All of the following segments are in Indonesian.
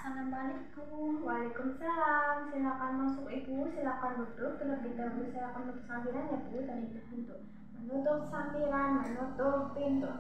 Assalamualaikum. Waalaikumsalam. Silakan masuk Ibu, silakan duduk. Terlebih dahulu saya akan menutup sambilan ya Bu, dan itu untuk menutup sambilan, menutup pintu.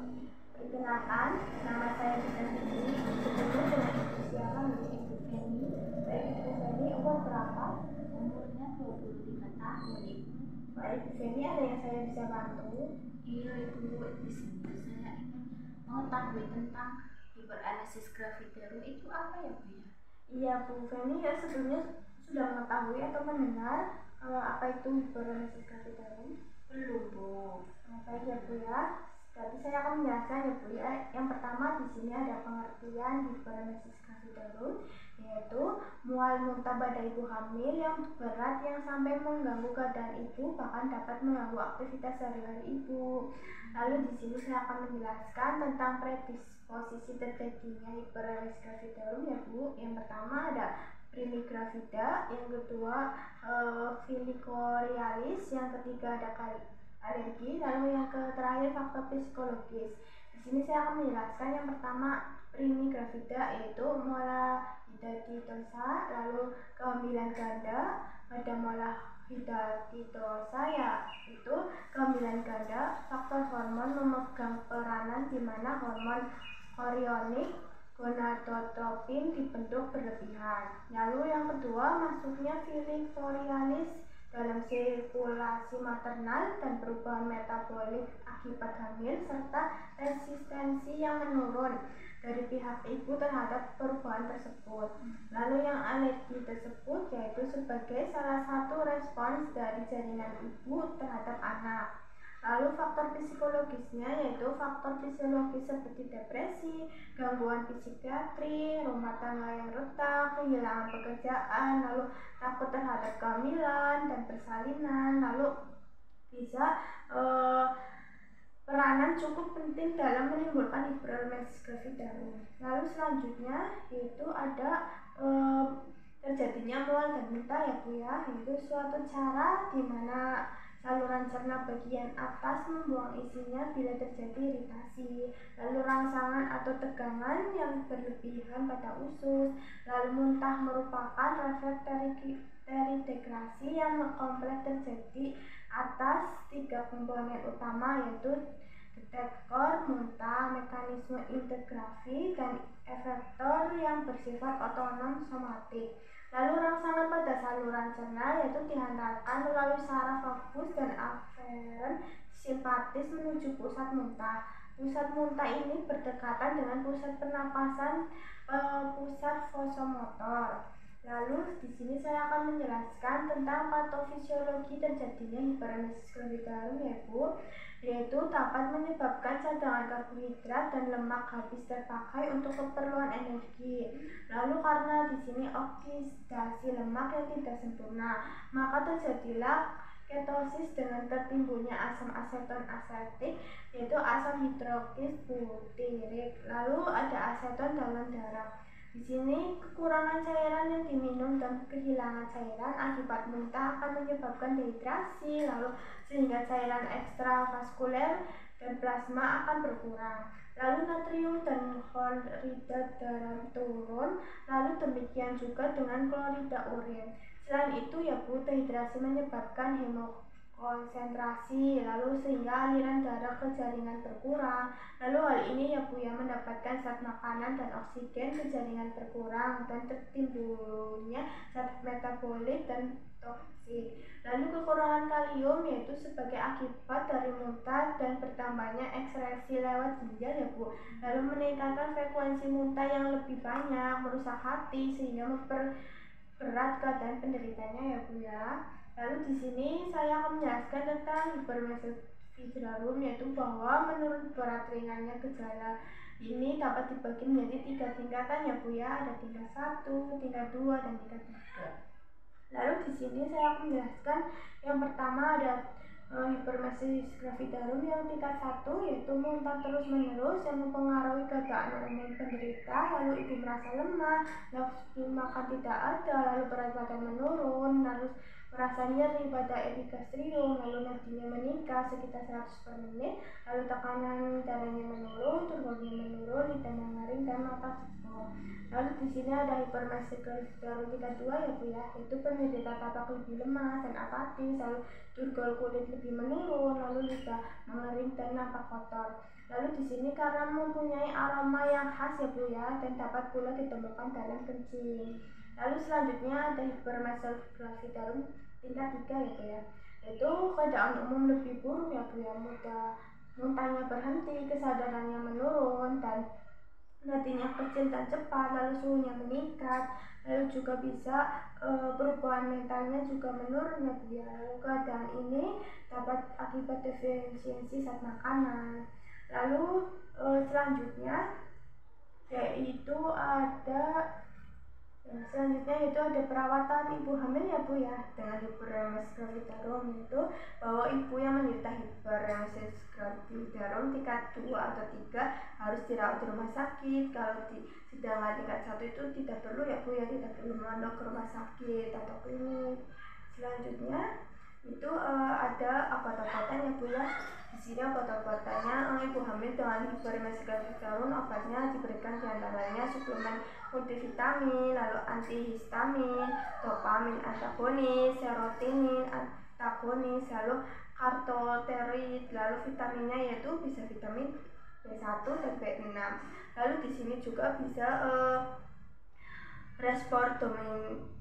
Perkenalkan, nama saya Dita Siti. Bertemu dengan Ibu siapa? Ibu Feni. Baik Ibu Feni, umur berapa? Umurnya 23 tahun, Ibu. Baik Ibu Feni, ada yang saya bisa bantu? Iya, Ibu. Di sini saya ingin mengetahui tentang hiperanalisis gravitero itu apa ya, Bu ya? Iya Bu Feni, ya sebelumnya sudah mengetahui atau mendengar apa itu hiperanalisis gravitero? Belum, Bu. Baik ya Bu ya. Jadi saya akan menjelaskan ya Bu ya. Yang pertama di sini ada pengertian hiperanalisis gravitero, yaitu mual muntah pada ibu hamil yang berat yang sampai mengganggu keadaan ibu, bahkan dapat mengganggu aktivitas sehari-hari ibu. Lalu di sini saya akan menjelaskan tentang predisposisi terjadinya hiperanalisis gravitero ya Bu. Yang pertama ada primigravida, yang kedua filicorialis, yang ketiga ada alergi, lalu yang terakhir faktor psikologis. Di sini saya akan menjelaskan yang pertama primigravida, yaitu mola hidatidiosa, lalu kehamilan ganda pada mola hidatidiosa yaitu kehamilan ganda. Faktor hormon memegang peranan di mana hormon chorionik gonadotropin dibentuk berlebihan. Lalu yang kedua masuknya filicorialis dalam sirkulasi maternal dan perubahan metabolik akibat hamil serta resistensi yang menurun dari pihak ibu terhadap perubahan tersebut. Lalu yang alergi tersebut yaitu sebagai salah satu respons dari jaringan ibu terhadap anak. Lalu faktor psikologisnya yaitu faktor fisiologis seperti depresi, gangguan psikiatri, rumah tangga yang retak, kehilangan pekerjaan, lalu takut terhadap kehamilan dan persalinan, lalu bisa peranan cukup penting dalam menimbulkan hiperanalisis gravitero. Lalu selanjutnya yaitu ada terjadinya mual dan muntah ya Bu ya, yaitu suatu cara di mana saluran cerna bagian atas membuang isinya bila terjadi iritasi, lalu rangsangan atau tegangan yang berlebihan pada usus, lalu muntah merupakan refleks teridegrasi yang kompleks terjadi atas tiga komponen utama yaitu detektor muntah, mekanisme integrasi, dan efektor yang bersifat otonom somatik. Lalu rangsangan pada saluran cerna yaitu dihantarkan melalui saraf vagus dan aferen simpatis menuju pusat muntah. Pusat muntah ini berdekatan dengan pusat pernapasan, pusat vasomotor. Lalu di sini saya akan menjelaskan tentang patofisiologi terjadinya hiperanalisis gravitero ya Bu, yaitu dapat menyebabkan cadangan karbohidrat dan lemak habis terpakai untuk keperluan energi. Lalu karena di sini oksidasi lemak yang tidak sempurna, maka terjadilah ketosis dengan tertimbulnya asam aseton asetik, yaitu asam hidroksis butyrik. Lalu ada aseton dalam darah. Di sini kekurangan cairan yang diminum dan kehilangan cairan akibat muntah akan menyebabkan dehidrasi, lalu sehingga cairan ekstravaskuler dan plasma akan berkurang. Lalu natrium dan klorida darah turun, lalu demikian juga dengan klorida urin. Selain itu ya Bu, dehidrasi menyebabkan hemokonsentrasi, lalu sehingga aliran darah ke jaringan berkurang. Lalu hal ini ya Bu ya mendapatkan zat makanan dan oksigen ke jaringan berkurang dan tertimbulnya zat metabolik dan toksik. Lalu kekurangan kalium yaitu sebagai akibat dari muntah dan bertambahnya ekskresi lewat ginjal ya Bu. Lalu meningkatkan frekuensi muntah yang lebih banyak, merusak hati sehingga memperberat keadaan penderitanya ya Bu ya. Lalu di sini saya akan menjelaskan tentang hiperanalisis gravitero, yaitu bahwa menurut berat ringannya gejala ini dapat dibagi menjadi 3 tingkatan ya Bu ya. Ada tingkat 1, tingkat 2, dan tingkat 3. Lalu di sini saya akan menjelaskan yang pertama ada hiperanalisis gravitero yang tingkat 1, yaitu muntah terus menerus yang mempengaruhi keadaan umum penderita. Lalu ibu merasa lemah, nafsu makan tidak ada, lalu berat badan menurun, lalu merasa nyeri pada epigastrium, lalu nadinya meningkat sekitar 100 per menit, lalu tekanan darahnya menurun, turgornya menurun, ditambah ngaring dan mata jebol. Lalu di sini ada hipermesoglifterum tingkat 2 ya Bu ya, yaitu penderita tapak lebih lemas dan apatis, lalu turgor kulit lebih menurun, lalu lidah mengering dan nampak kotor. Lalu di sini karena mempunyai aroma yang khas ya Bu ya, dan dapat pula ditemukan dalam kencing. Lalu selanjutnya ada hipermesoglifterum tingkat 3 ya Bu ya, yaitu keadaan umum lebih buruk ya Bu ya, muntahnya berhenti, kesadarannya menurun, dan nadinya kecil dan cepat, lalu suhunya meningkat, lalu juga bisa perubahan mentalnya juga menurun ya Bu ya. Lalu keadaan ini dapat akibat defisiensi zat makanan. Lalu selanjutnya yaitu ada perawatan ibu hamil ya Bu ya, dengan hiperemesis gravitarum, yaitu bahwa ibu yang menderita hiperemesis gravitarum tingkat 2 atau 3 harus dirawat di rumah sakit. Kalau sedangkan tingkat 1 itu tidak perlu ya Bu ya, tidak perlu mandok ke rumah sakit atau klinik. Selanjutnya itu ada obat-obatan ya Bu ya. Di sini obat-obatannya ibu hamil dengan hiperemesis gravitarum, obatnya diberikan diantaranya suplemen multivitamin, lalu antihistamin, dopamin antagonis, serotonin antagonis, lalu kartoteroid, lalu vitaminnya yaitu bisa vitamin B1 dan B6. Lalu di sini juga bisa respon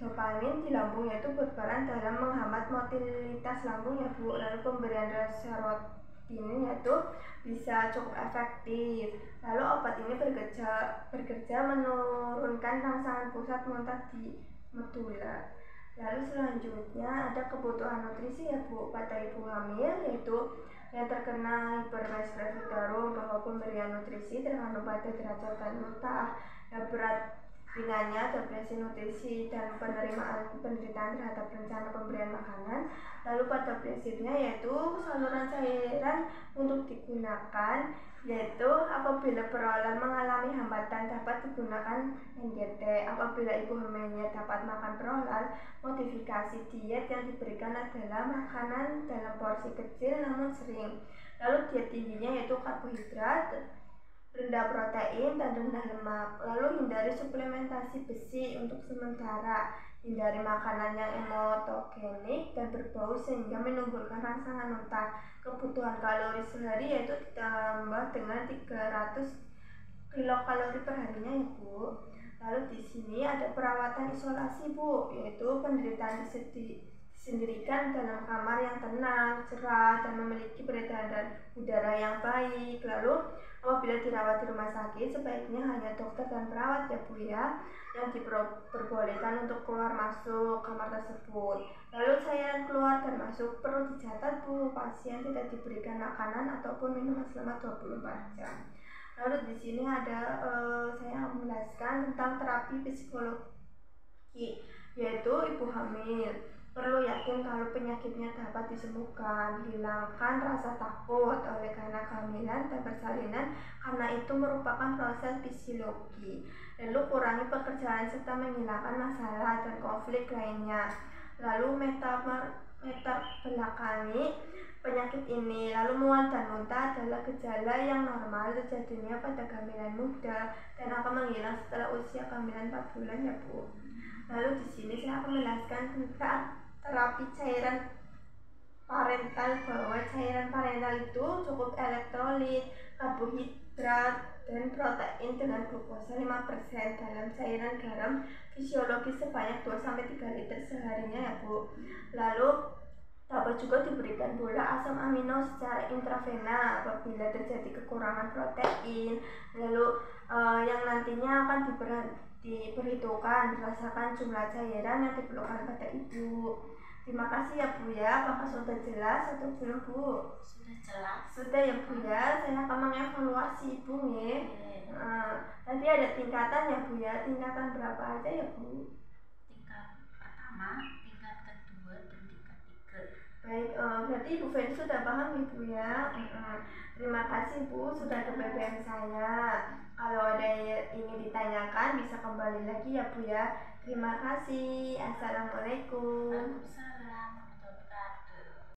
dopamin di lambung, yaitu berperan dalam menghambat motilitas lambung ya Bu. Lalu pemberian serotonin yaitu bisa cukup efektif. Lalu obat ini bekerja menurunkan rangsangan pusat muntah di medula. Lalu selanjutnya ada kebutuhan nutrisi ya Bu pada ibu hamil, yaitu yang terkena hiperemesis gravitarum, bahwa pemberian nutrisi tergantung pada derajat dan muntah, berat ringannya, depresi nutrisi, dan penerimaan penderitaan terhadap rencana pemberian makanan. Lalu pada prinsipnya yaitu saluran cairan untuk digunakan, yaitu apabila perolehan mengalami hambatan dapat digunakan NGT. Apabila ibu hamilnya dapat makan perolehan, modifikasi diet yang diberikan adalah makanan dalam porsi kecil namun sering. Lalu diet tingginya yaitu karbohidrat, rendah protein, dan rendah lemak. Lalu hindari suplementasi besi untuk sementara. Hindari makanan yang emotogenik dan berbau sehingga menimbulkan rangsangan muntah. Kebutuhan kalori sehari yaitu ditambah dengan 300 kilokalori per harinya ya Bu. Lalu di sini ada perawatan isolasi Bu, yaitu penderitaan disendirikan dalam kamar yang tenang, cerah, dan memiliki peredaran udara yang baik. Lalu apabila dirawat di rumah sakit, sebaiknya hanya dokter dan perawat ya Bu ya, yang diperbolehkan untuk keluar masuk kamar tersebut. Lalu cairan keluar dan masuk perlu dicatat Bu, pasien tidak diberikan makanan ataupun minuman selama 24 jam. Lalu di sini ada saya menjelaskan tentang terapi psikologi, yaitu ibu hamil perlu yakin kalau penyakitnya dapat disembuhkan, hilangkan rasa takut oleh karena kehamilan dan persalinan karena itu merupakan proses fisiologi. Lalu kurangi pekerjaan serta menghilangkan masalah dan konflik lainnya. Lalu belakangi penyakit ini. Lalu mual dan muntah adalah gejala yang normal terjadinya pada kehamilan muda dan akan menghilang setelah usia kehamilan 4 bulan ya Bu. Lalu di sini saya akan menjelaskan tentang terapi cairan parental, bahwa cairan parental itu cukup elektrolit, karbohidrat, dan protein dengan glukosa 5% dalam cairan garam fisiologis sebanyak 2-3 liter seharinya ya Bu. Lalu dapat juga diberikan bola asam amino secara intravena apabila terjadi kekurangan protein. Lalu yang nantinya akan diperhitungkan berdasarkan jumlah cairan yang diperlukan pada ibu. Terima kasih ya Bu ya. Apakah sudah jelas atau belum Bu? Sudah jelas. Sudah ya Bu ya. Saya akan mengevaluasi ibu nih. Tadi ada tingkatan ya Bu ya. Tingkatan berapa aja ya Bu? Tingkat pertama, tingkat kedua, dan tingkat 3. Baik, berarti Ibu Feni sudah paham ya Bu ya. Terima kasih Bu sudah ke BBM saya. Kalau ada yang ingin ditanyakan bisa kembali lagi ya Bu ya. Terima kasih. Assalamualaikum. Waalaikumsalam.